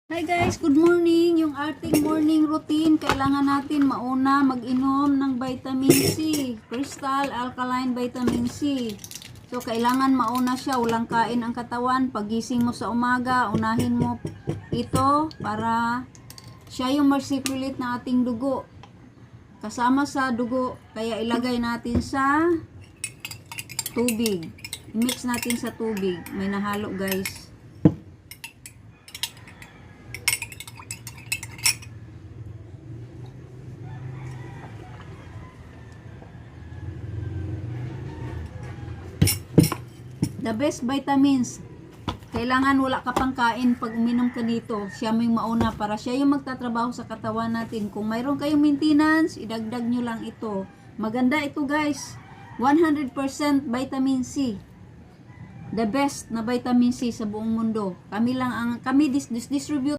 Hi guys, good morning. Yung ating morning routine, kailangan natin mauna mag-inom ng vitamin C, Crystal Alkaline Vitamin C. So kailangan mauna siya, walang kain ang katawan. Pagising mo sa umaga, unahin mo ito para siya yung mag-circulate ng ating dugo. Kasama sa dugo, kaya ilagay natin sa tubig. I-mix natin sa tubig. May nahalo guys. The best vitamins. Kailangan wala ka pang kain pag uminom ka nito. Siya mo yung mauna para siya yung magtatrabaho sa katawan natin. Kung mayroon kayong maintenance, idagdag nyo lang ito. Maganda ito guys. 100% vitamin C. The best na vitamin C sa buong mundo. Kami distribute